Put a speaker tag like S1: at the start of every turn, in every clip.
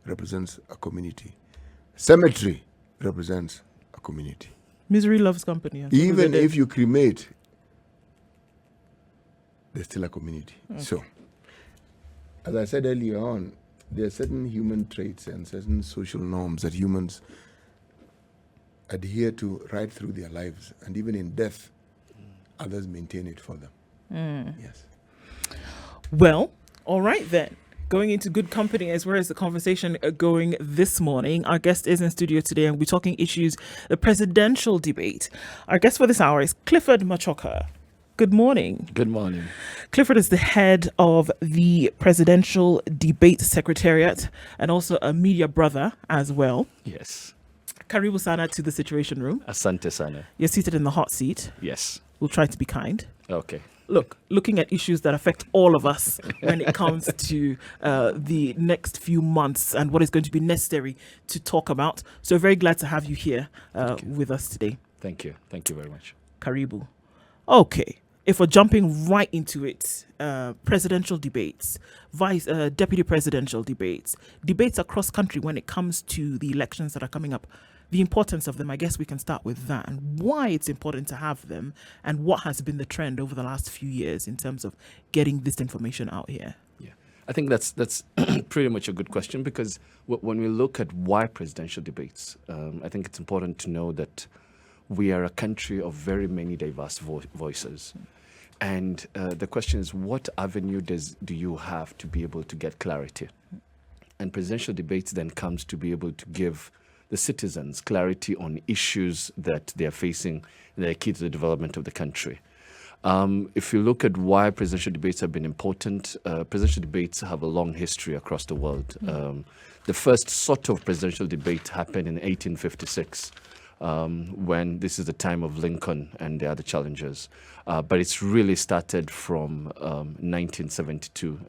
S1: represents a community. Cemetery represents a community.
S2: Misery loves company.
S1: Even if you cremate, there's still a community. Okay. So, as I said earlier on, there are certain human traits and certain social norms that humans adhere to right through their lives, and even in death, others maintain it for them. Yes.
S2: Well, all right then. Going into good company as well as the conversation going this morning. Our guest is in studio today and we're talking issues, the presidential debate. Our guest for this hour is Clifford Machoka. Good morning.
S3: Good morning.
S2: Clifford is the head of the Presidential Debate Secretariat and also a media brother as well.
S3: Yes.
S2: Karibu sana to the Situation Room.
S3: Asante sana.
S2: You're seated in the hot seat.
S3: Yes.
S2: We'll try to be kind.
S3: Okay.
S2: Look, looking at issues that affect all of us when it comes to the next few months and what is going to be necessary to talk about. So very glad to have you here with us today.
S3: Thank you. Thank you very much.
S2: Karibu. Okay. If we're jumping right into it, presidential debates, deputy presidential debates, debates across country when it comes to the elections that are coming up, the importance of them, I guess we can start with that and why it's important to have them and what has been the trend over the last few years in terms of getting this information out here.
S3: Yeah, I think that's pretty much a good question because when we look at why presidential debates, I think it's important to know that we are a country of very many diverse voices. And the question is, what avenue do you have to be able to get clarity? And presidential debates then comes to be able to give the citizens clarity on issues that they are facing that are key to the development of the country. If you look at why presidential debates have been important, presidential debates have a long history across the world. The first sort of presidential debate happened in 1856. When this is the time of Lincoln and the other challengers. But it's really started from 1972.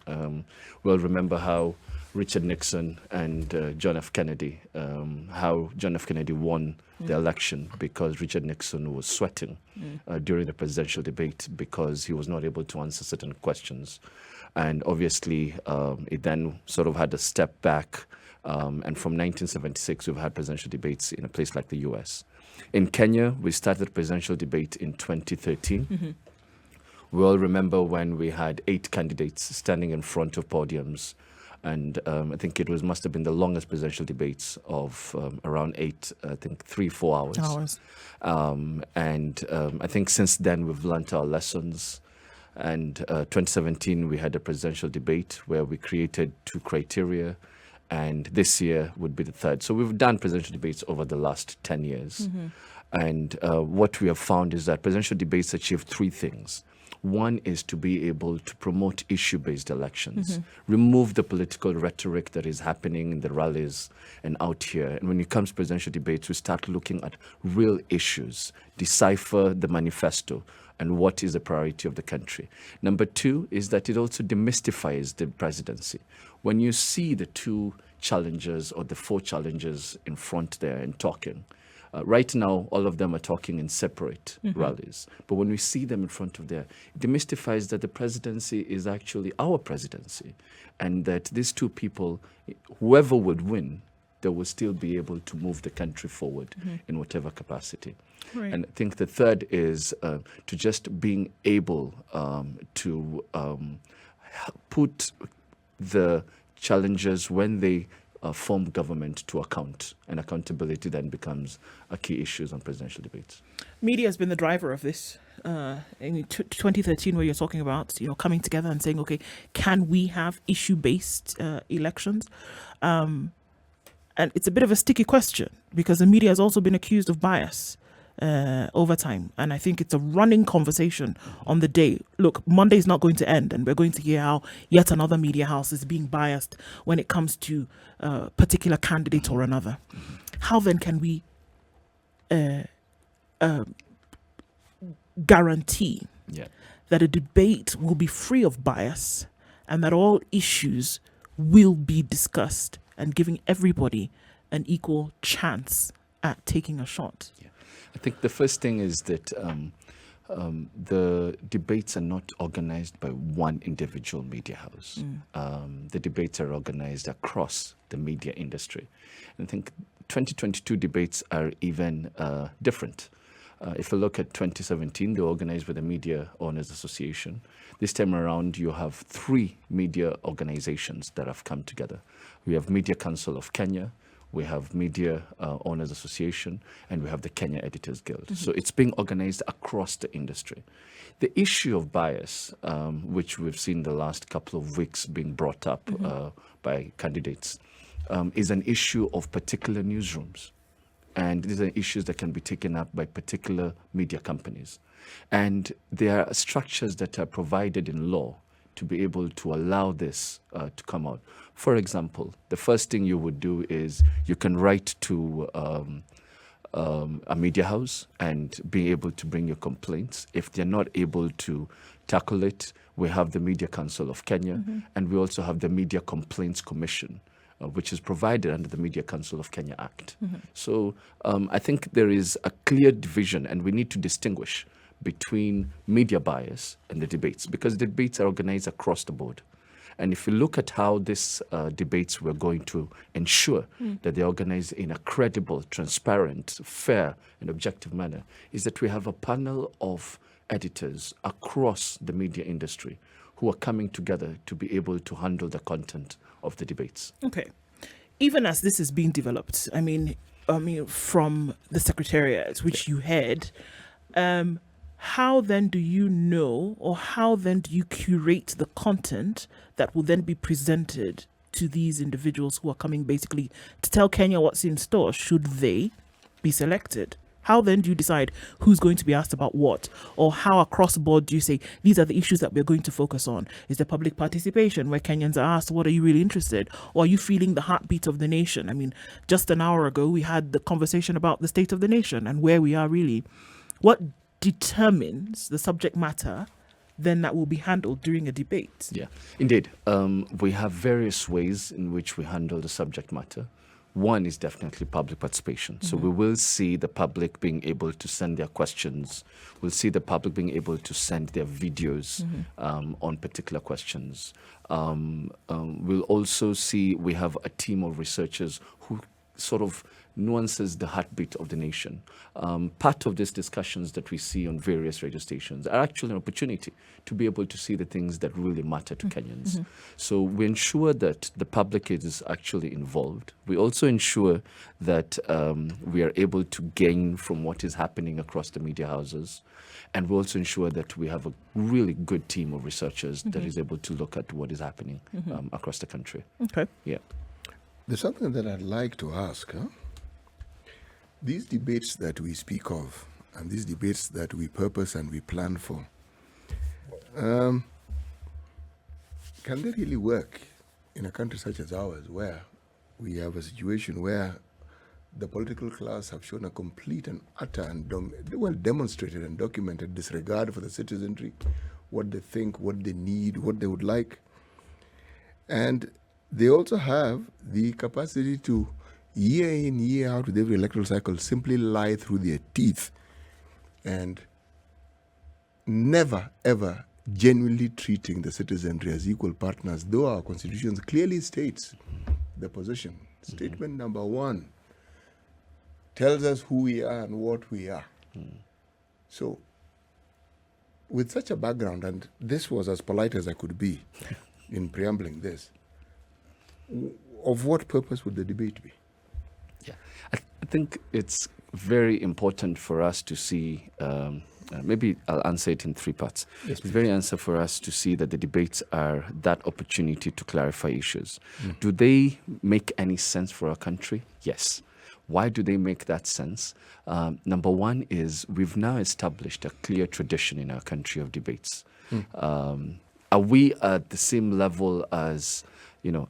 S3: We'll remember how Richard Nixon and John F. Kennedy, how John F. Kennedy won the election because Richard Nixon was sweating during the presidential debate because he was not able to answer certain questions. And obviously, it then sort of had a step back. And from 1976, we've had presidential debates in a place like the US. In Kenya, we started the presidential debate in 2013. We all remember when we had 8 candidates standing in front of podiums. And I think it must have been the longest presidential debates of around 3-4 hours. And I think since then, we've learned our lessons. And 2017, we had a presidential debate where we created 2 criteria. And this year would be the 3rd. So we've done presidential debates over the last 10 years. And what we have found is that presidential debates achieve 3 things. One is to be able to promote issue-based elections, remove the political rhetoric that is happening in the rallies and out here. And when it comes to presidential debates, we start looking at real issues, decipher the manifesto, and what is the priority of the country. Number 2 is that it also demystifies the presidency. When you see the 2 challengers or the 4 challengers in front there and talking, right now, all of them are talking in separate rallies. But when we see them in front of there, it demystifies that the presidency is actually our presidency. And that these 2 people, whoever would win, they will still be able to move the country forward in whatever capacity. Right. And I think the 3rd is to just being able to put the challengers when they form government to account, and accountability then becomes a key issue on presidential debates.
S2: Media has been the driver of this. In 2013, where you're talking about, coming together and saying, okay, can we have issue-based elections? And it's a bit of a sticky question because the media has also been accused of bias over time. And I think it's a running conversation on the day. Look, Monday is not going to end, and we're going to hear how yet another media house is being biased when it comes to a particular candidate or another. How then can we guarantee that a debate will be free of bias and that all issues will be discussed and giving everybody an equal chance at taking a shot?
S3: I think the first thing is that the debates are not organized by one individual media house. The debates are organized across the media industry. And I think 2022 debates are even different. If you look at 2017, they were organized by the Media Owners Association. This time around, you have 3 media organizations that have come together. We have Media Council of Kenya, we have Media Owners Association, and we have the Kenya Editors Guild. So it's being organized across the industry. The issue of bias, which we've seen the last couple of weeks being brought up by candidates, is an issue of particular newsrooms. And these are issues that can be taken up by particular media companies. And there are structures that are provided in law to be able to allow this to come out. For example, the first thing you would do is you can write to a media house and be able to bring your complaints. If they're not able to tackle it, we have the Media Council of Kenya, and we also have the Media Complaints Commission, which is provided under the Media Council of Kenya Act. So I think there is a clear division, and we need to distinguish between media bias and the debates, because the debates are organized across the board. And if you look at how these debates were going to ensure that they're organized in a credible, transparent, fair, and objective manner, is that we have a panel of editors across the media industry who are coming together to be able to handle the content of the debates.
S2: Okay. Even as this is being developed, I mean, from the Secretariat, which you head, how then do you know, or how then do you curate the content that will then be presented to these individuals who are coming basically to tell Kenya what's in store should they be selected? How then do you decide who's going to be asked about what? Or how across the board do you say, these are the issues that we're going to focus on? Is there public participation where Kenyans are asked, what are you really interested? Or are you feeling the heartbeat of the nation? I mean, just an hour ago, we had the conversation about the state of the nation and where we are really. What determines the subject matter then that will be handled during a debate?
S3: Yeah, indeed. We have various ways in which we handle the subject matter. One is definitely public participation. So we will see the public being able to send their questions. We'll see the public being able to send their videos on particular questions. We'll also see we have a team of researchers who sort of nuances the heartbeat of the nation. Part of these discussions that we see on various radio stations are actually an opportunity to be able to see the things that really matter to Kenyans. So we ensure that the public is actually involved. We also ensure that we are able to gain from what is happening across the media houses. And we also ensure that we have a really good team of researchers that is able to look at what is happening across the country.
S2: Okay.
S3: Yeah.
S1: There's something that I'd like to ask. These debates that we speak of, and these debates that we purpose and we plan for, can they really work in a country such as ours, where we have a situation where the political class have shown a complete and utter and demonstrated and documented disregard for the citizenry, what they think, what they need, what they would like. And they also have the capacity to, year in, year out, with every electoral cycle, simply lie through their teeth and never, ever genuinely treating the citizenry as equal partners, though our constitution clearly states the position. Statement number 1 tells us who we are and what we are. So, with such a background, and this was as polite as I could be in preambling this, of what purpose would the debate be?
S3: Yeah, I think it's very important for us to see, maybe I'll answer it in 3 parts.
S1: Yes,
S3: it's very answer for us to see that the debates are that opportunity to clarify issues. Do they make any sense for our country? Yes. Why do they make that sense? Number 1 is we've now established a clear tradition in our country of debates. Are we at the same level as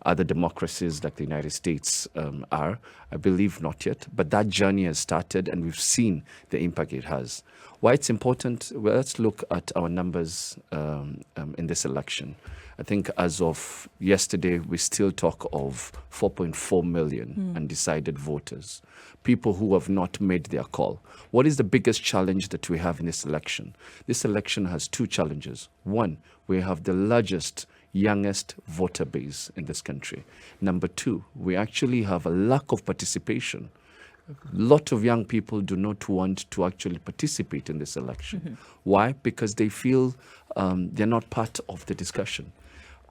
S3: other democracies like the United States are? I believe not yet, but that journey has started and we've seen the impact it has. Why it's important? Well, let's look at our numbers in this election. I think as of yesterday, we still talk of 4.4 million undecided voters, people who have not made their call. What is the biggest challenge that we have in this election? This election has two challenges. One, we have the largest, youngest voter base in this country. Number two, we actually have a lack of participation. A lot of young people do not want to actually participate in this election. Why? Because they feel they're not part of the discussion.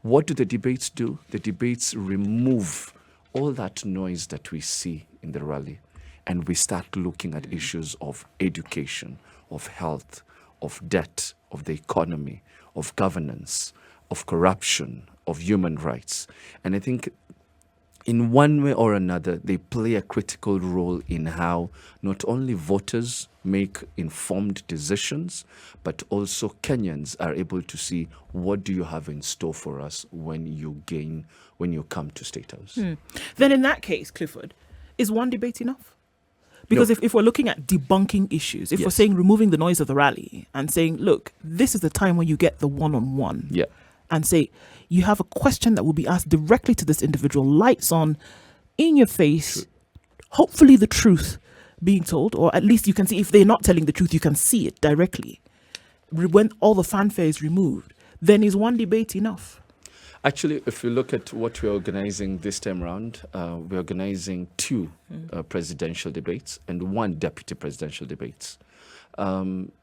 S3: What do the debates do? The debates remove all that noise that we see in the rally, and we start looking at issues of education, of health, of debt, of the economy, of governance, of corruption, of human rights. And I think in one way or another, they play a critical role in how not only voters make informed decisions, but also Kenyans are able to see what do you have in store for us when you come to State House.
S2: Then in that case, Clifford, is one debate enough? Because
S3: No.
S2: if we're looking at debunking issues, if we're
S3: Yes.
S2: saying removing the noise of the rally and saying, look, this is the time when you get the one-on-one,
S3: Yeah.
S2: and say, you have a question that will be asked directly to this individual, lights on, in your face, hopefully the truth being told, or at least you can see, if they're not telling the truth, you can see it directly. When all the fanfare is removed, then is one debate enough?
S3: Actually, if you look at what we're organizing this time around, we're organizing two presidential debates and one deputy presidential debates.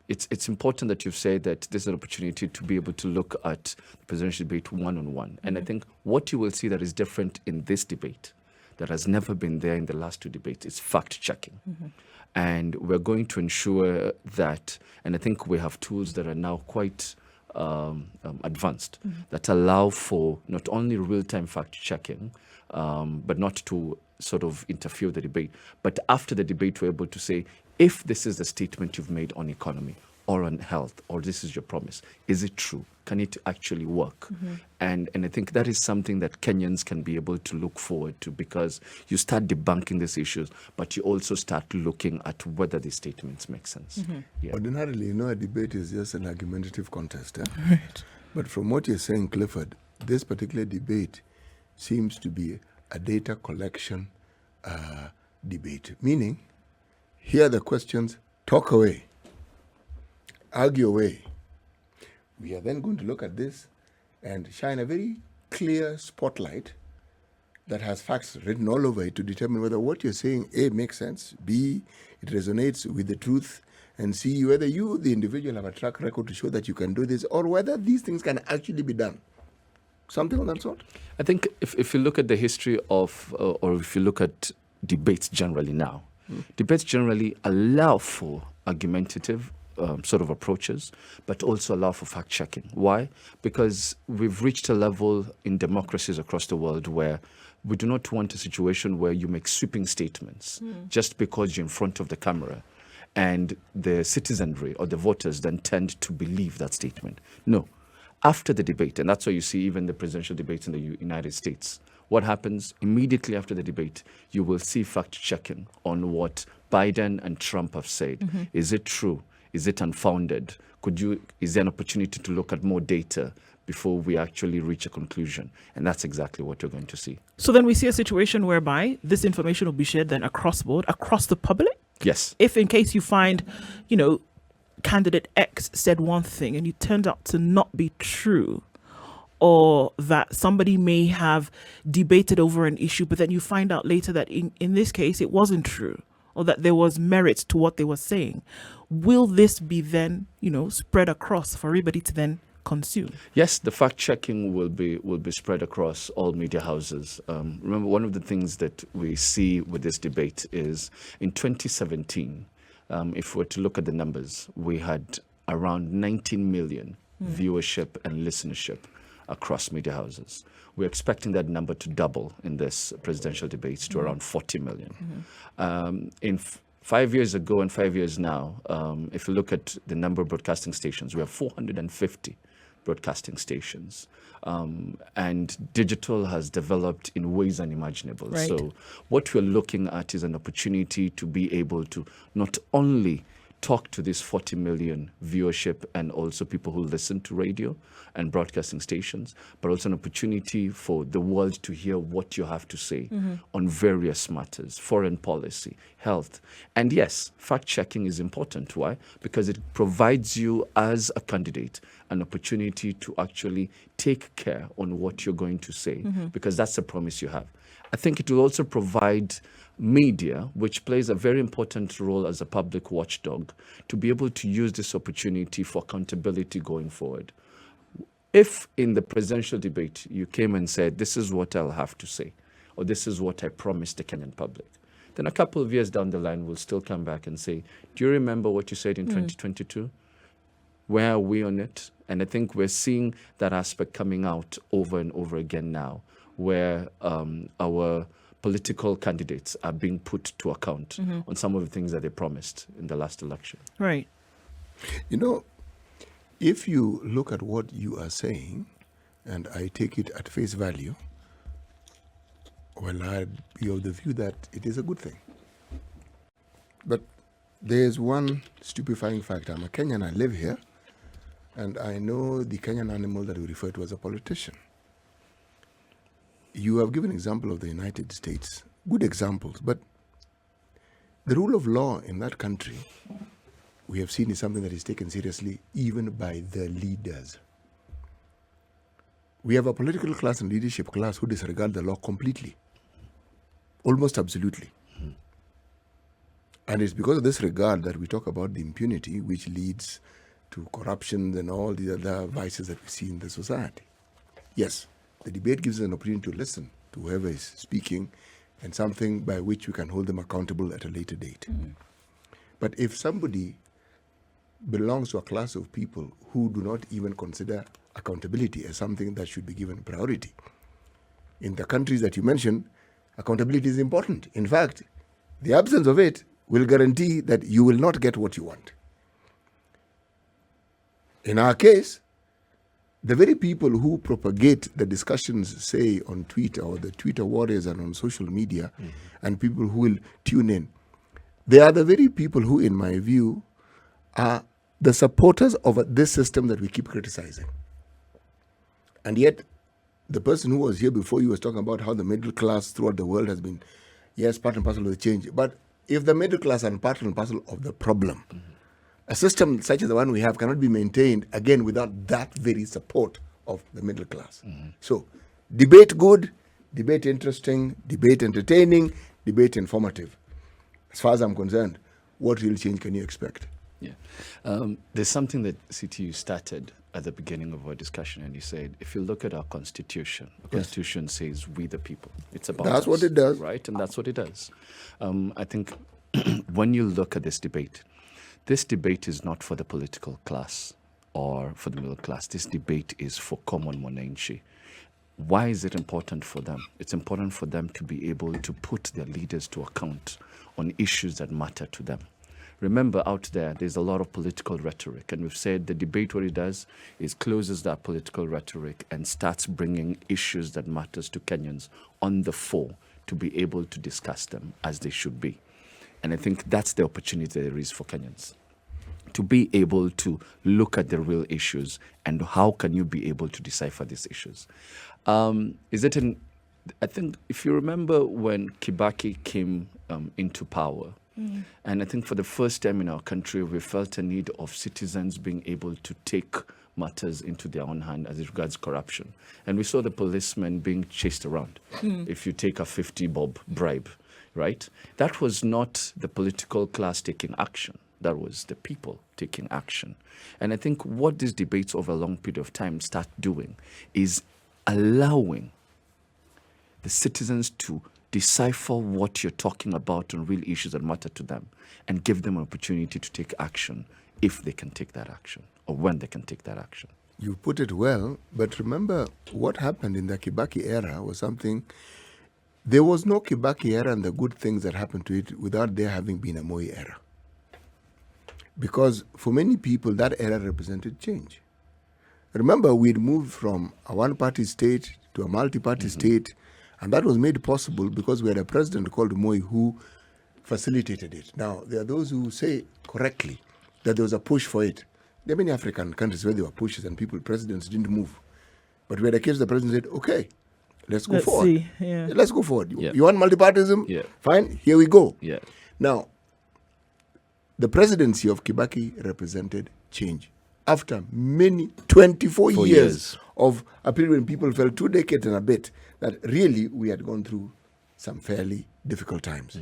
S3: It's important that you've said that this is an opportunity to be able to look at the presidential debate one-on-one. And I think what you will see that is different in this debate that has never been there in the last two debates is fact-checking. And we're going to ensure that, and I think we have tools that are now quite advanced that allow for not only real-time fact-checking, but not to sort of interfere with the debate, but after the debate, we're able to say, if this is the statement you've made on economy or on health, or this is your promise, is it true? Can it actually work? And I think that is something that Kenyans can be able to look forward to, because you start debunking these issues, but you also start looking at whether the statements make sense. Yeah.
S1: Ordinarily, a debate is just an argumentative contest.
S2: Right.
S1: But from what you're saying, Clifford, this particular debate seems to be a data collection debate, meaning hear the questions, talk away, argue away. We are then going to look at this and shine a very clear spotlight that has facts written all over it to determine whether what you're saying, A, makes sense, B, it resonates with the truth, and C, whether you, the individual, have a track record to show that you can do this, or whether these things can actually be done. Something of that sort?
S3: I think if you look at the history of, or if you look at debates generally now, debates generally allow for argumentative sort of approaches, but also allow for fact-checking. Why? Because we've reached a level in democracies across the world where we do not want a situation where you make sweeping statements just because you're in front of the camera and the citizenry or the voters then tend to believe that statement. No. After the debate, and that's why you see even the presidential debates in the United States, what happens immediately after the debate, you will see fact-checking on what Biden and Trump have said. Is it true? Is it unfounded? Is there an opportunity to look at more data before we actually reach a conclusion? And that's exactly what you're going to see.
S2: So then we see a situation whereby this information will be shared then across board, across the public?
S3: Yes.
S2: If in case you find, candidate X said one thing and it turned out to not be true, or that somebody may have debated over an issue, but then you find out later that in this case it wasn't true, or that there was merit to what they were saying, will this be then, spread across for everybody to then consume?
S3: Yes, the fact-checking will be spread across all media houses. Remember, one of the things that we see with this debate is in 2017, if we were to look at the numbers, we had around 19 million viewership and listenership across media houses. We're expecting that number to double in this presidential debates to around 40 million. 5 years ago and 5 years now, if you look at the number of broadcasting stations, we have 450 broadcasting stations. And digital has developed in ways unimaginable.
S2: Right.
S3: So what we're looking at is an opportunity to be able to not only talk to this 40 million viewership and also people who listen to radio and broadcasting stations, but also an opportunity for the world to hear what you have to say on various matters, foreign policy, health. And yes, fact-checking is important. Why? Because it provides you as a candidate an opportunity to actually take care on what you're going to say, because that's the promise you have. I think it will also provide media, which plays a very important role as a public watchdog, to be able to use this opportunity for accountability going forward. If in the presidential debate you came and said, this is what I'll have to say, or this is what I promised the Kenyan public, then a couple of years down the line, we'll still come back and say, do you remember what you said in 2022? Where are we on it? And I think we're seeing that aspect coming out over and over again now, where our political candidates are being put to account on some of the things that they promised in the last election.
S2: Right.
S1: You know, if you look at what you are saying, and I take it at face value, well, I'd be of the view that it is a good thing. But there's one stupefying fact. I'm a Kenyan, I live here, and I know the Kenyan animal that we refer to as a politician. You have given an example of the United States, good examples, but the rule of law in that country, we have seen, is something that is taken seriously even by the leaders. We have a political class and leadership class who disregard the law completely, almost absolutely. And it's because of this regard that we talk about the impunity, which leads to corruption and all the other vices that we see in the society. Yes, the debate gives us an opportunity to listen to whoever is speaking, and something by which we can hold them accountable at a later date. But if somebody belongs to a class of people who do not even consider accountability as something that should be given priority, in the countries that you mentioned, accountability is important. In fact, the absence of it will guarantee that you will not get what you want. In our case, the very people who propagate the discussions, say, on Twitter or the Twitter warriors and on social media, and people who will tune in, they are the very people who, in my view, are the supporters of this system that we keep criticizing. And yet, the person who was here before you was talking about how the middle class throughout the world has been, yes, part and parcel of the change. But if the middle class are part and parcel of the problem, a system such as the one we have cannot be maintained, again, without that very support of the middle class. So, debate good, debate interesting, debate entertaining, debate informative. As far as I'm concerned, what real change can you expect?
S3: Yeah. There's something that CTU started at the beginning of our discussion, and you said, if you look at our constitution, the constitution says we the people. It's about
S1: That's
S3: us,
S1: what it does.
S3: Right? And that's what it does. I think when you look at this debate is not for the political class or for the middle class. This debate is for common mwananchi. Why is it important for them? It's important for them to be able to put their leaders to account on issues that matter to them. Remember, out there's a lot of political rhetoric, and we've said the debate, what it does is closes that political rhetoric and starts bringing issues that matters to Kenyans on the fore to be able to discuss them as they should be. And I think that's the opportunity there is for Kenyans, to be able to look at the real issues and how can you be able to decipher these issues. I think if you remember when Kibaki came into power, and I think for the first time in our country, we felt a need of citizens being able to take matters into their own hand as it regards corruption. And we saw the policemen being chased around. If you take a 50 bob bribe, right? That was not the political class taking action. That was the people taking action. And I think what these debates over a long period of time start doing is allowing the citizens to decipher what you're talking about on real issues that matter to them and give them an opportunity to take action if they can take that action or when they can take that action.
S1: You put it well, but remember what happened in the Kibaki era was something. There was no Kibaki era and the good things that happened to it without there having been a Moi era. Because for many people, that era represented change. Remember, we'd moved from a one-party state to a multi-party state, and that was made possible because we had a president called Moi who facilitated it. Now, there are those who say correctly that there was a push for it. There are many African countries where there were pushes and presidents didn't move. But we had a case the president said, okay, let's go forward.
S2: See. Yeah.
S1: Let's go forward.
S3: Yeah.
S1: You want multipartyism?
S3: Yeah.
S1: Fine, here we go.
S3: Yeah.
S1: Now, the presidency of Kibaki represented change. After many 24 years of a period when people felt 2 decades and a bit, that really we had gone through some fairly difficult times.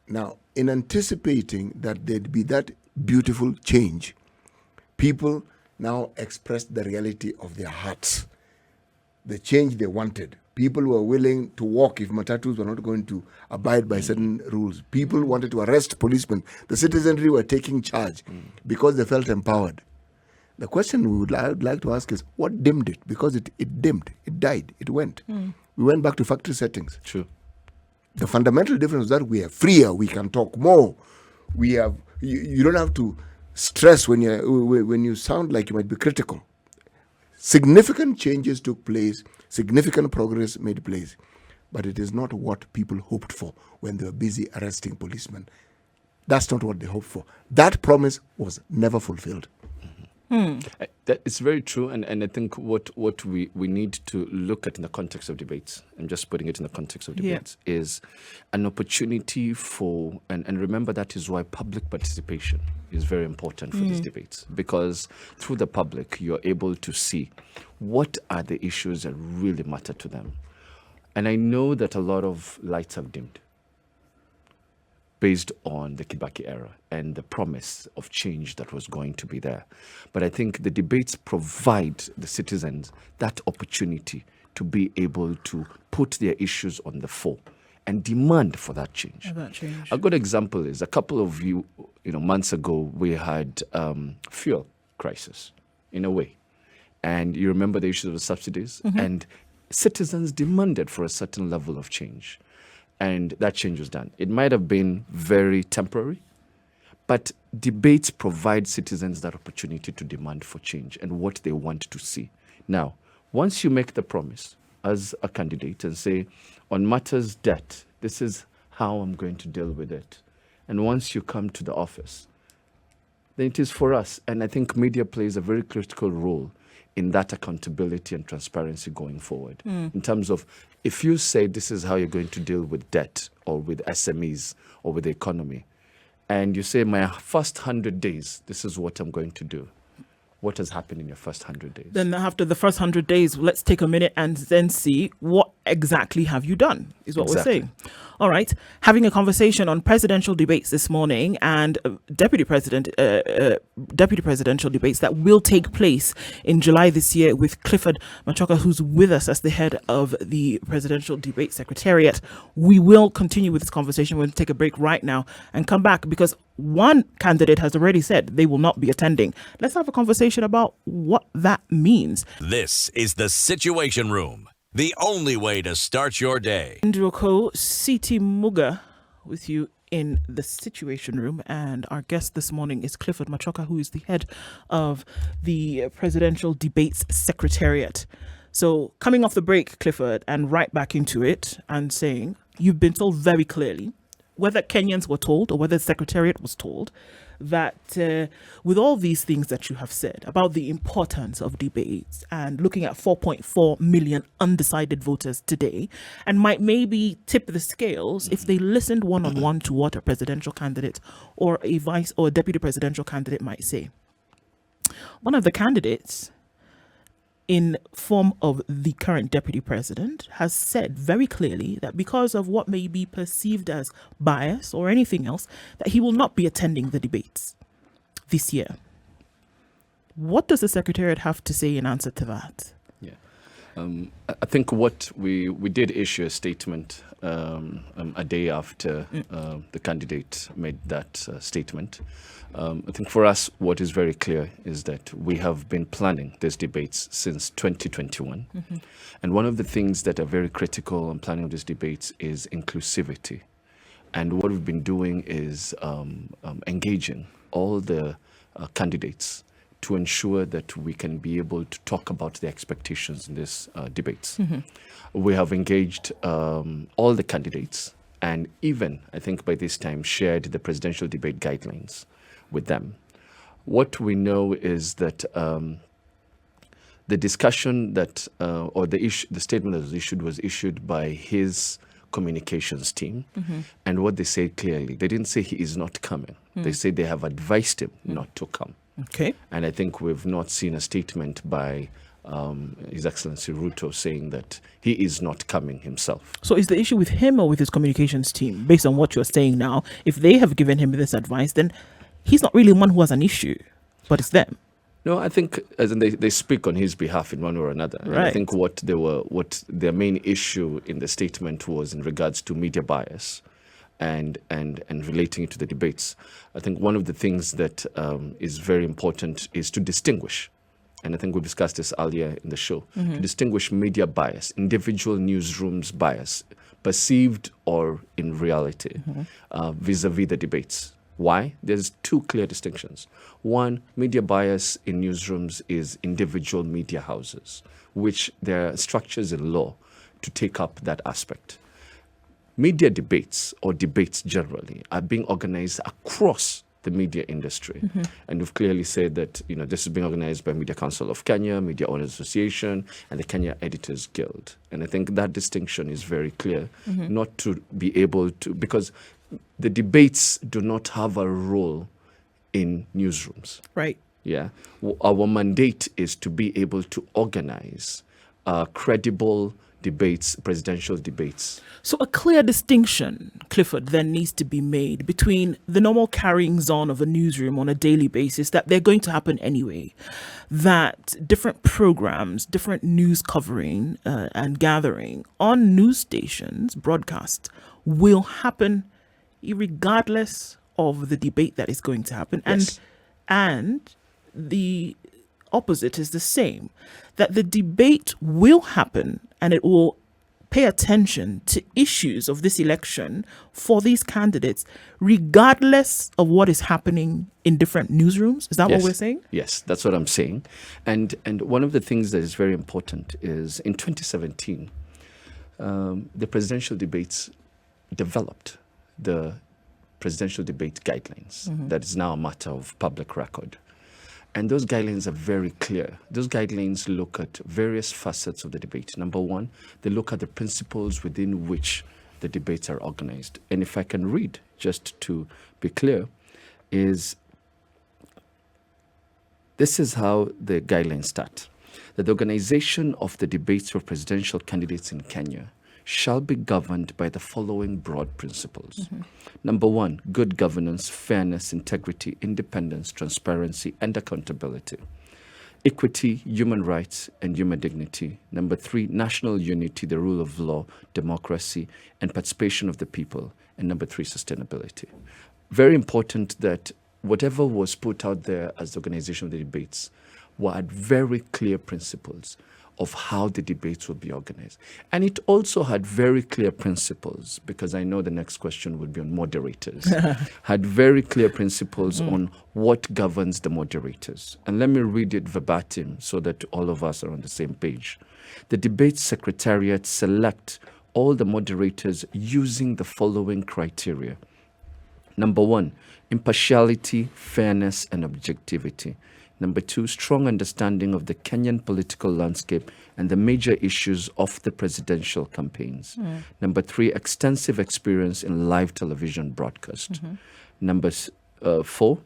S1: Now, in anticipating that there'd be that beautiful change, people now expressed the reality of their hearts, the change they wanted. People were willing to walk if matatus were not going to abide by certain rules. People wanted to arrest policemen. The citizenry were taking charge because they felt empowered. The question we would like to ask is, what dimmed it? Because it dimmed, it died, it went. We went back to factory settings.
S3: True.
S1: The fundamental difference is that we are freer, we can talk more. We have you don't have to stress when you sound like you might be critical. Significant changes took place, significant progress made place, but it is not what people hoped for when they were busy arresting policemen. That's not what they hoped for. That promise was never fulfilled.
S3: It's very true, and I think what we need to look at in the context of debates, I'm just putting it in the context of debates, is an opportunity for, and remember that is why public participation is very important for these debates, because through the public you're able to see what are the issues that really matter to them. And I know that a lot of lights have dimmed based on the Kibaki era and the promise of change that was going to be there. But I think the debates provide the citizens that opportunity to be able to put their issues on the fore and demand for that change. A good example is a couple of months ago, we had fuel crisis in a way. And you remember the issues of the subsidies, and citizens demanded for a certain level of change. And that change was done. It might have been very temporary, but debates provide citizens that opportunity to demand for change and what they want to see. Now, once you make the promise as a candidate and say, on matters debt, this is how I'm going to deal with it. And once you come to the office, then it is for us. And I think media plays a very critical role in that accountability and transparency going forward. In terms of, if you say this is how you're going to deal with debt or with SMEs or with the economy, and you say my first 100 days, this is what I'm going to do. What has happened in your first 100 days?
S2: Then after the first 100 days, let's take a minute and then see what exactly have you done, is what we're saying. All right. Having a conversation on presidential debates this morning and deputy presidential debates that will take place in July this year with Clifford Machoka, who's with us as the head of the Presidential Debate Secretariat. We will continue with this conversation. We'll take a break right now and come back because one candidate has already said they will not be attending. Let's have a conversation about what that means.
S4: This is the Situation Room, the only way to start your day.
S2: Ndroko Siti Muga with you in the Situation Room, and our guest this morning is Clifford Machoka, who is the head of the Presidential Debates Secretariat. So coming off the break, Clifford, and right back into it and saying, you've been told very clearly, whether Kenyans were told or whether the Secretariat was told, that with all these things that you have said about the importance of debates and looking at 4.4 million undecided voters today, and might maybe tip the scales if they listened one-on-one to what a presidential candidate or a vice or a deputy presidential candidate might say. One of the candidates in form of the current deputy president has said very clearly that because of what may be perceived as bias or anything else, that he will not be attending the debates this year. What does the Secretariat have to say in answer to that?
S3: Yeah, I think what we did issue a statement a day after the candidate made that statement. I think for us, what is very clear is that we have been planning these debates since 2021. And one of the things that are very critical in planning of these debates is inclusivity. And what we've been doing is engaging all the candidates to ensure that we can be able to talk about the expectations in these debates. We have engaged all the candidates and even, I think by this time, shared the presidential debate guidelines with them What we know is that the discussion that, or the statement that was issued by his communications team. And what they said clearly, they didn't say he is not coming. They said they have advised him not to come.
S2: Okay.
S3: And I think we've not seen a statement by His Excellency Ruto saying that he is not coming himself.
S2: So is the issue with him or with his communications team? Based on what you're saying now, if they have given him this advice, then he's not really one who has an issue, but it's them.
S3: No, I think as in they speak on his behalf in one way or another. And I think what their main issue in the statement was in regards to media bias and relating it to the debates. I think one of the things that is very important is to distinguish, and I think we discussed this earlier in the show, to distinguish media bias, individual newsrooms bias, perceived or in reality, vis-a-vis the debates. Why? There's two clear distinctions. One, media bias in newsrooms is individual media houses, which there are structures in law to take up that aspect. Media debates, or debates generally, are being organized across the media industry. And we've clearly said that this is being organized by Media Council of Kenya, Media Owners Association, and the Kenya Editors Guild. And I think that distinction is very clear, not to be able to, because the debates do not have a role in newsrooms.
S2: Right.
S3: Yeah. Our mandate is to be able to organize credible debates, presidential debates.
S2: So a clear distinction, Clifford, then needs to be made between the normal carryings on of a newsroom on a daily basis, that they're going to happen anyway, that different programs, different news covering and gathering on news stations, broadcast, will happen regardless of the debate that is going to happen.
S3: Yes.
S2: And the opposite is the same, that the debate will happen and it will pay attention to issues of this election for these candidates, regardless of what is happening in different newsrooms. Is that what we're saying?
S3: Yes, that's what I'm saying. And one of the things that is very important is in 2017, the presidential debates developed the presidential debate guidelines. That is now a matter of public record. And those guidelines are very clear. Those guidelines look at various facets of the debate. Number one, they look at the principles within which the debates are organized. And if I can read, just to be clear, this is how the guidelines start. That the organization of the debates for presidential candidates in Kenya shall be governed by the following broad principles. Number one, good governance, fairness, integrity, independence, transparency, and accountability. Equity, human rights, and human dignity. Number three, national unity, the rule of law, democracy, and participation of the people. And number three, sustainability. Very important that whatever was put out there as the organization of the debates had very clear principles of how the debates will be organized. And it also had very clear principles, because I know the next question would be on moderators, had very clear principles on what governs the moderators. And let me read it verbatim so that all of us are on the same page. The debate secretariat select all the moderators using the following criteria. Number one, impartiality, fairness, and objectivity. Number two, strong understanding of the Kenyan political landscape and the major issues of the presidential campaigns. Number three, extensive experience in live television broadcast. Number four,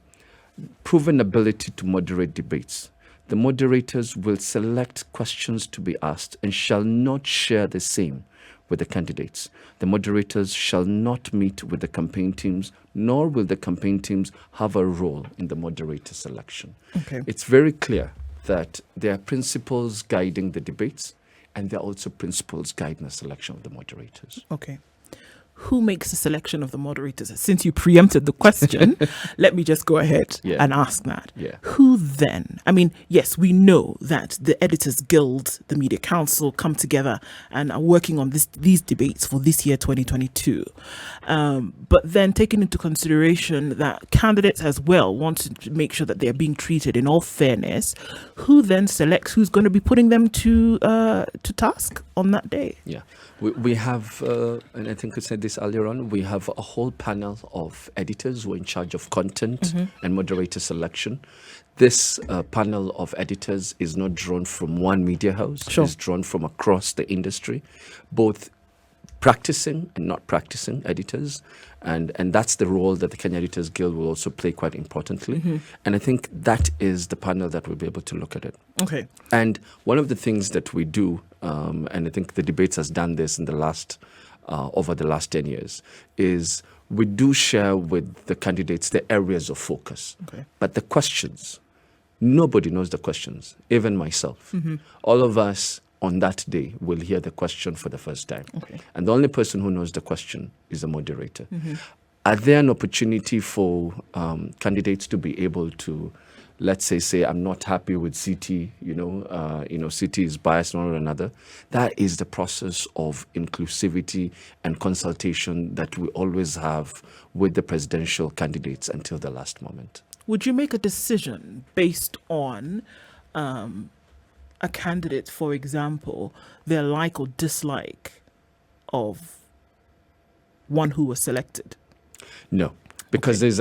S3: proven ability to moderate debates. The moderators will select questions to be asked and shall not share the same with the candidates. The moderators shall not meet with the campaign teams, nor will the campaign teams have a role in the moderator selection.
S2: Okay.
S3: It's very clear that there are principles guiding the debates, and there are also principles guiding the selection of the moderators.
S2: Okay. Who makes the selection of the moderators? Since you preempted the question, let me just go ahead and ask that.
S3: Yeah.
S2: Who then? I mean, yes, we know that the Editors Guild, the Media Council come together and are working on these debates for this year, 2022. But then taking into consideration that candidates as well want to make sure that they're being treated in all fairness, who then selects who's going to be putting them to task on that day?
S3: Yeah. We have, and I think I said this this earlier on, we have a whole panel of editors who are in charge of content and moderator selection. This panel of editors is not drawn from one media house.
S2: Sure.
S3: It's drawn from across the industry, both practicing and not practicing editors. And that's the role that the Kenya Editors Guild will also play quite importantly. And I think that is the panel that will be able to look at it.
S2: Okay.
S3: And one of the things that we do, and I think the debates has done this in the last, over the last 10 years, is we do share with the candidates the areas of focus.
S2: Okay.
S3: But the questions, nobody knows the questions, even myself. All of us on that day will hear the question for the first time.
S2: Okay.
S3: And the only person who knows the question is the moderator. Are there an opportunity for candidates to be able to, let's say, I'm not happy with CT, CT is biased one or another? That is the process of inclusivity and consultation that we always have with the presidential candidates until the last moment.
S2: Would you make a decision based on a candidate, for example, their like or dislike of one who was selected?
S3: No, because there's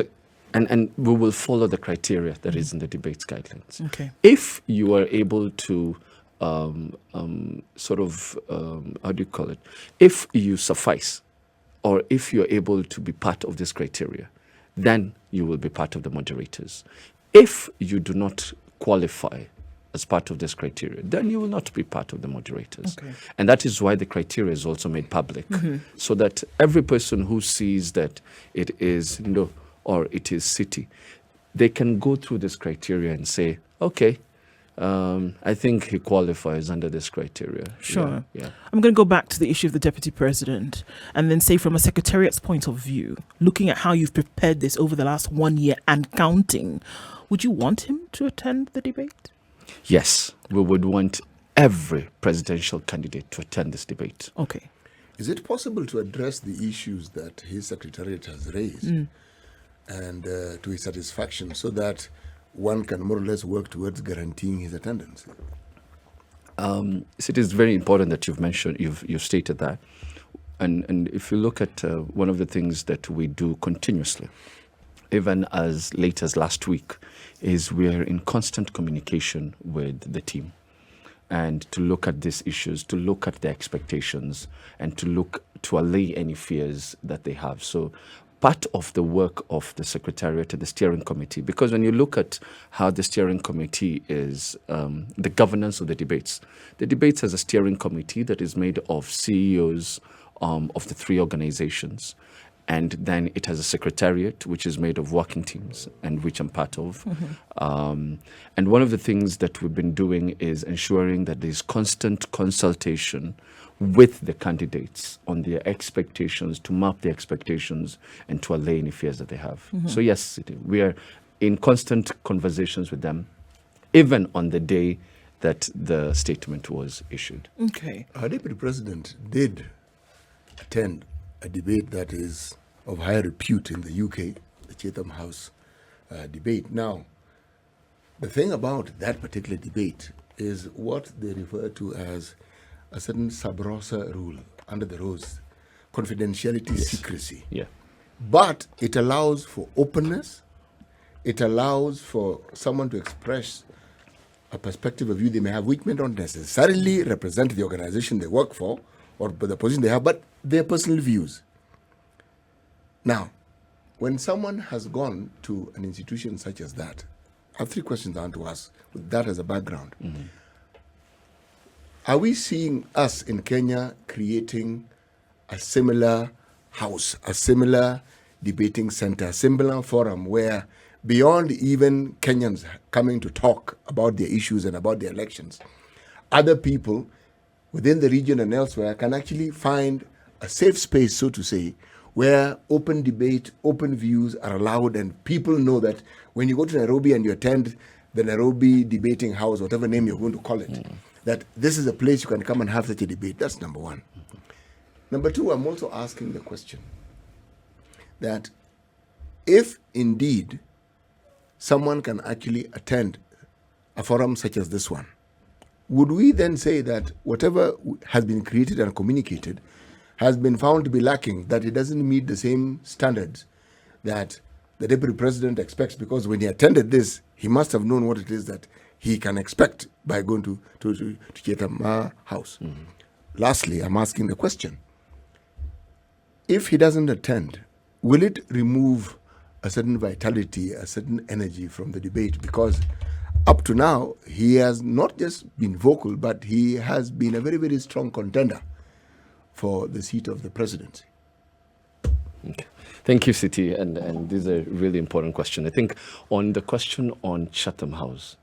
S3: and we will follow the criteria that is in the debates guidelines.
S2: Okay.
S3: If you are able to how do you call it? If you suffice, or if you're able to be part of this criteria, then you will be part of the moderators. If you do not qualify as part of this criteria, then you will not be part of the moderators.
S2: Okay.
S3: And that is why the criteria is also made public, so that every person who sees that it is no or it is city, they can go through this criteria and say, okay, I think he qualifies under this criteria.
S2: Sure.
S3: Yeah.
S2: I'm going to go back to the issue of the deputy president and then say, from a secretariat's point of view, looking at how you've prepared this over the last 1 year and counting, would you want him to attend the debate?
S3: Yes, we would want every presidential candidate to attend this debate.
S2: Okay.
S1: Is it possible to address the issues that his secretariat has raised and to his satisfaction, so that one can more or less work towards guaranteeing his attendance?
S3: So it is very important that you've stated that. And if you look at one of the things that we do continuously, even as late as last week, is we're in constant communication with the team, and to look at these issues, to look at their expectations, and to allay any fears that they have. So part of the work of the Secretariat and the steering committee, because when you look at how the steering committee is, the governance of the debates has a steering committee that is made of CEOs of the three organizations. And then it has a secretariat, which is made of working teams, and which I'm part of. And one of the things that we've been doing is ensuring that there's constant consultation with the candidates on their expectations, to map the expectations and to allay any fears that they have. So yes, we are in constant conversations with them, even on the day that the statement was issued.
S2: Okay.
S1: Our Deputy President did attend a debate that is of high repute in the UK, the Chatham House debate. Now, the thing about that particular debate is what they refer to as a certain sub rosa rule, under the rose, confidentiality, secrecy.
S3: Yeah.
S1: But it allows for openness. It allows for someone to express a perspective of view they may have, which may not necessarily represent the organization they work for or the position they have, but their personal views. Now, when someone has gone to an institution such as that, I have three questions I want to ask with that as a background. Are we seeing us in Kenya creating a similar house, a similar debating center, a similar forum where beyond even Kenyans coming to talk about their issues and about their elections, other people within the region and elsewhere can actually find a safe space, so to say, where open debate, open views are allowed, and people know that when you go to Nairobi and you attend the Nairobi Debating House, whatever name you're going to call it, that this is a place you can come and have such a debate. That's number one. Number two, I'm also asking the question that if indeed someone can actually attend a forum such as this one, would we then say that whatever has been created and communicated has been found to be lacking, that it doesn't meet the same standards that the deputy president expects, because when he attended this, he must have known what it is that he can expect by going to Chatham House. Mm-hmm. Lastly, I'm asking the question, if he doesn't attend, will it remove a certain vitality, a certain energy from the debate? Because up to now, he has not just been vocal, but he has been a very, very strong contender for the seat of the presidency.
S3: Okay. Thank you, Siti. And this is a really important question. I think on the question on Chatham House,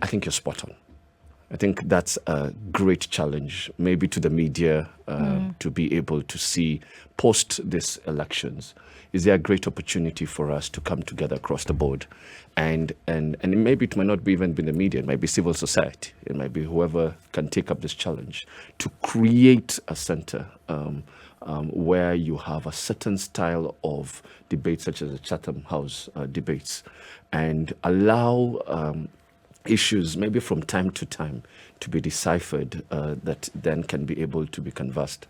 S3: I think you're spot on. I think that's a great challenge, maybe to the media, to be able to see post these elections. Is there a great opportunity for us to come together across the board? And maybe it might not be even be the media, it might be civil society, it might be whoever can take up this challenge to create a center where you have a certain style of debate, such as the Chatham House debates, and allow issues maybe from time to time to be deciphered that then can be able to be canvassed.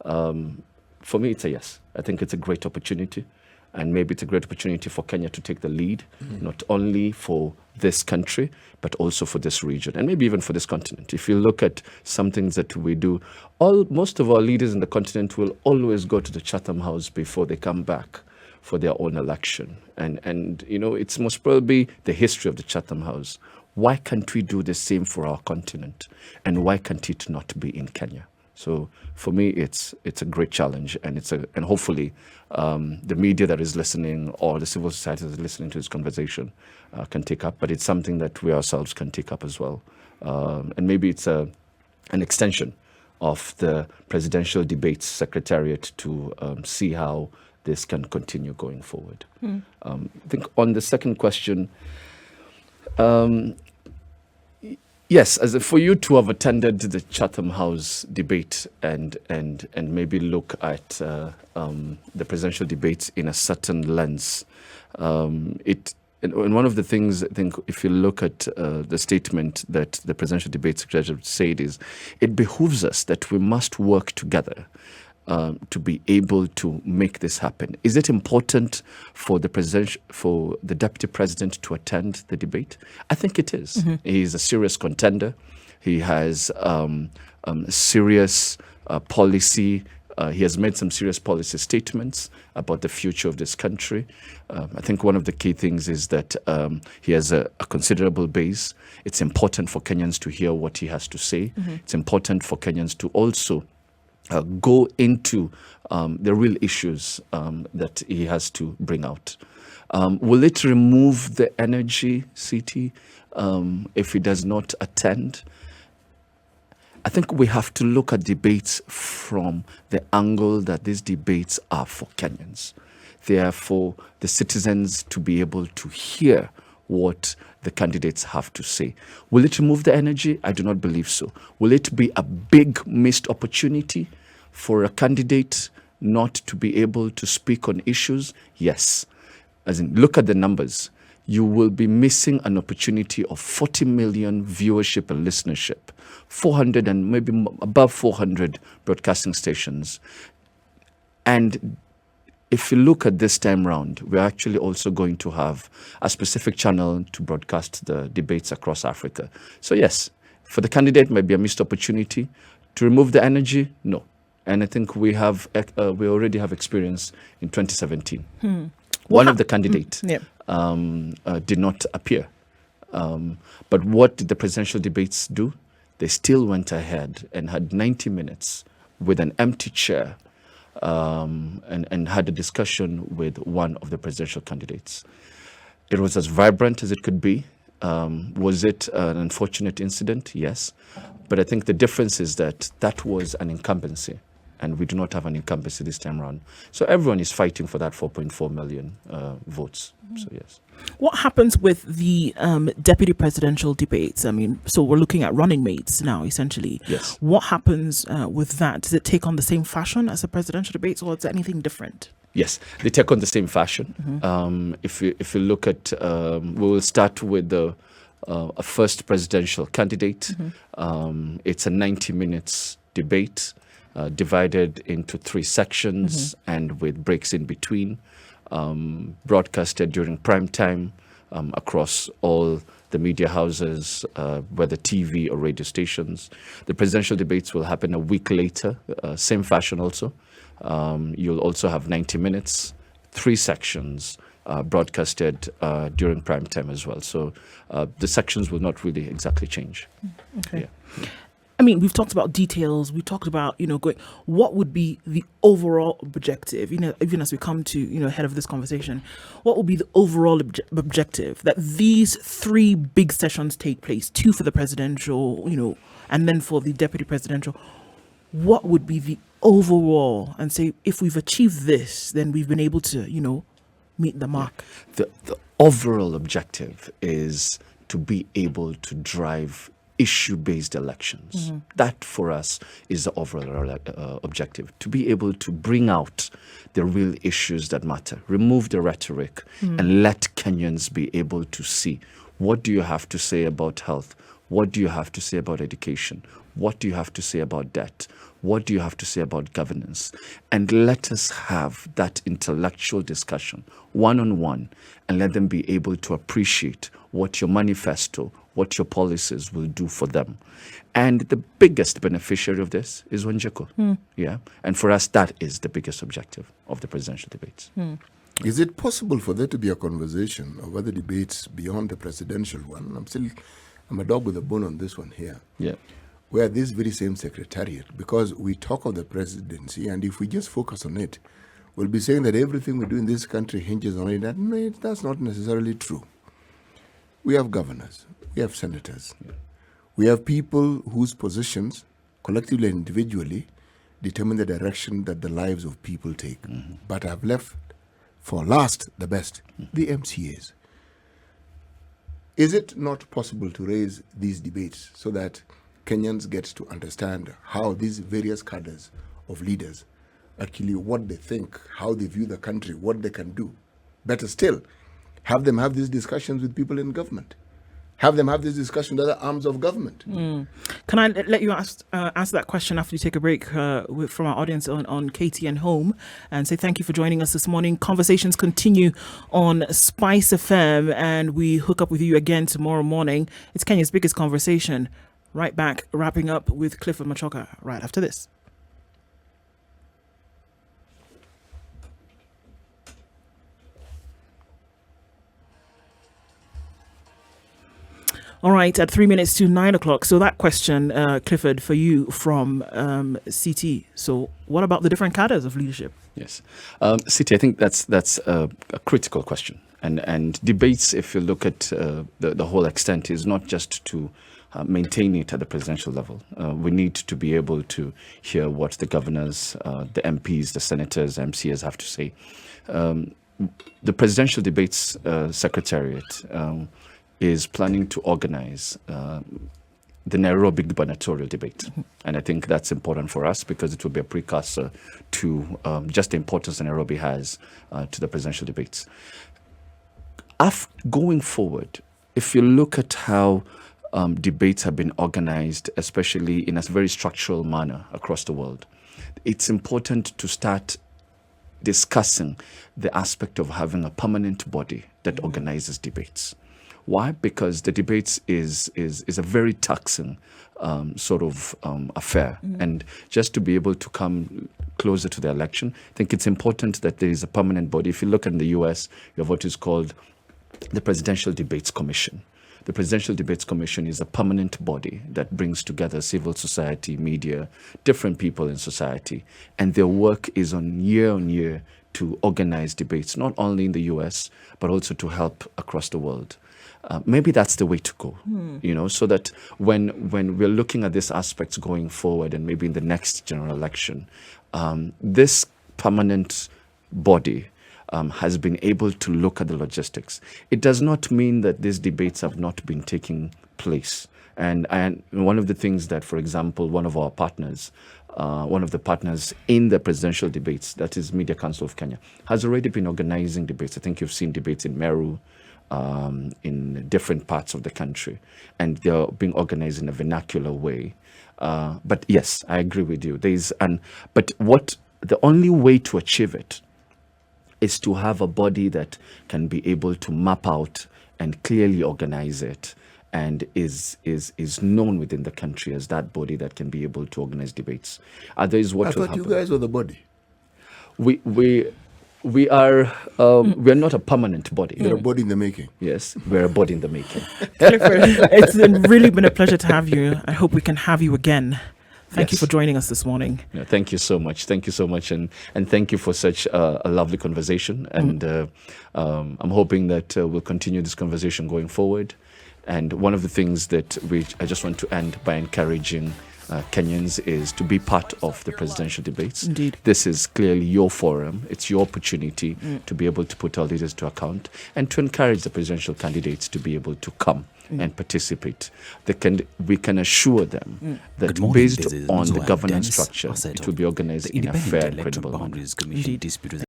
S3: For me, it's a yes. I think it's a great opportunity, and maybe it's a great opportunity for Kenya to take the lead, not only for this country, but also for this region, and maybe even for this continent. If you look at some things that we do, most of our leaders in the continent will always go to the Chatham House before they come back for their own election. And you know, it's most probably the history of the Chatham House. Why can't we do the same for our continent? And why can't it not be in Kenya? So for me, it's a great challenge, and and hopefully the media that is listening or the civil society that is listening to this conversation can take up. But it's something that we ourselves can take up as well, and maybe it's an extension of the presidential debates secretariat to see how this can continue going forward. I think on the second question. Yes, for you to have attended the Chatham House debate and maybe look at the presidential debates in a certain lens, and one of the things, I think, if you look at the statement that the presidential debate secretary said is, it behooves us that we must work together to be able to make this happen. Is it important for the deputy president to attend the debate? I think it is. Mm-hmm. He is a serious contender. He has serious policy. He has made some serious policy statements about the future of this country. I think one of the key things is that he has a considerable base. It's important for Kenyans to hear what he has to say. Mm-hmm. It's important for Kenyans to also go into the real issues that he has to bring out. Will it remove the energy, CT, if he does not attend? I think we have to look at debates from the angle that these debates are for Kenyans. They are for the citizens to be able to hear what the candidates have to say. Will it remove the energy? I do not believe so. Will it be a big missed opportunity for a candidate not to be able to speak on issues? Yes. As in, look at the numbers. You will be missing an opportunity of 40 million viewership and listenership, 400 and maybe above 400 broadcasting stations. And if you look at this time round, we're actually also going to have a specific channel to broadcast the debates across Africa. So yes, for the candidate, might be a missed opportunity. To remove the energy, no. And I think we already have experience in 2017. One of the candidates did not appear. But what did the presidential debates do? They still went ahead and had 90 minutes with an empty chair and had a discussion with one of the presidential candidates. It was as vibrant as it could be. Was it an unfortunate incident? Yes. But I think the difference is that was an incumbency, and we do not have an incumbency this time around. So everyone is fighting for that 4.4 million votes. So yes.
S2: What happens with the deputy presidential debates? I mean, so we're looking at running mates now, essentially.
S3: Yes.
S2: What happens with that? Does it take on the same fashion as the presidential debates, or is it anything different?
S3: Yes, they take on the same fashion. Mm-hmm. If you look at, we will start with a first presidential candidate. Mm-hmm. It's a 90 minutes debate. divided into 3 sections and with breaks in between, broadcasted during prime time across all the media houses, whether TV or radio stations. The presidential debates will happen a week later, same fashion also. You'll also have 90 minutes, 3 sections broadcasted during prime time as well. So the sections will not really exactly change.
S2: Okay.
S3: Yeah.
S2: I mean, we've talked about details. We talked about, going, what would be the overall objective, even as we come to, head of this conversation, what would be the overall objective that these 3 big sessions take place, 2 for the presidential, and then for the deputy presidential. What would be the overall, and say, if we've achieved this, then we've been able to, meet the mark?
S3: The overall objective is to be able to drive issue-based elections. That for us is the overall objective, to be able to bring out the real issues that matter, remove the rhetoric, and let Kenyans be able to see, what do you have to say about health? What do you have to say about education? What do you have to say about debt? What do you have to say about governance? And let us have that intellectual discussion one-on-one, and let them be able to appreciate what your manifesto, what your policies will do for them. And the biggest beneficiary of this is Wanjiku. Yeah. And for us, that is the biggest objective of the presidential debates.
S1: Is it possible for there to be a conversation of other debates beyond the presidential one? I'm a dog with a bone on this one here.
S3: Yeah.
S1: Where this very same secretariat, because we talk of the presidency, and if we just focus on it, we'll be saying that everything we do in this country hinges on it. No, that's not necessarily true. We have governors, we have senators, we have people whose positions, collectively and individually, determine the direction that the lives of people take. But I've left for last the best, the MCAs. Is it not possible to raise these debates so that Kenyans get to understand how these various cadres of leaders, actually what they think, how they view the country, what they can do? Better still, have them have these discussions with people in government. Have them have this discussion with other arms of government.
S2: Can I let you answer that question after you take a break from our audience on KTN Home, and say thank you for joining us this morning. Conversations continue on SpiceFM, and we hook up with you again tomorrow morning. It's Kenya's biggest conversation. Right back, wrapping up with Clifford Machoka right after this. All right, at 3 minutes to 9 o'clock. So that question, Clifford, for you from CT. So what about the different cadres of leadership?
S3: Yes. CT, I think that's a critical question. And debates, if you look at the whole extent, is not just to maintain it at the presidential level. We need to be able to hear what the governors, the MPs, the senators, MCAs have to say. The Presidential Debates Secretariat is planning to organize the Nairobi gubernatorial debate. And I think that's important for us because it will be a precursor to just the importance that Nairobi has to the presidential debates. Going forward, if you look at how debates have been organized, especially in a very structural manner across the world, it's important to start discussing the aspect of having a permanent body that organizes debates. Why? Because the debates is a very taxing affair. And just to be able to come closer to the election, I think it's important that there is a permanent body. If you look in the US, you have what is called the Presidential Debates Commission. The Presidential Debates Commission is a permanent body that brings together civil society, media, different people in society. And their work is on year to organize debates, not only in the US, but also to help across the world. Maybe that's the way to go, so that when we're looking at these aspects going forward and maybe in the next general election, this permanent body has been able to look at the logistics. It does not mean that these debates have not been taking place. And one of the things that, for example, one of the partners in the presidential debates, that is Media Council of Kenya, has already been organizing debates. I think you've seen debates in Meru, in different parts of the country, and they're being organized in a vernacular way. But yes, I agree with you. But the only way to achieve it is to have a body that can be able to map out and clearly organize it, and is known within the country as that body that can be able to organize debates. Otherwise, what will happen?
S1: You guys were the body.
S3: We are not a permanent body.
S1: You're a body in the making.
S3: Yes, we're a body in the making.
S2: Clifford, it's really been a pleasure to have you. I hope we can have you again. Thank you for joining us this morning.
S3: Yeah, thank you so much. Thank you so much. And thank you for such a lovely conversation. And I'm hoping that we'll continue this conversation going forward. And one of the things that I just want to end by encouraging Kenyans is to be part of the presidential debates.
S2: Indeed.
S3: This is clearly your forum. It's your opportunity to be able to put our leaders to account and to encourage the presidential candidates to be able to come and participate. We can assure them that based on the governance structure, it will be organized in a fair and credible manner.
S2: Indeed.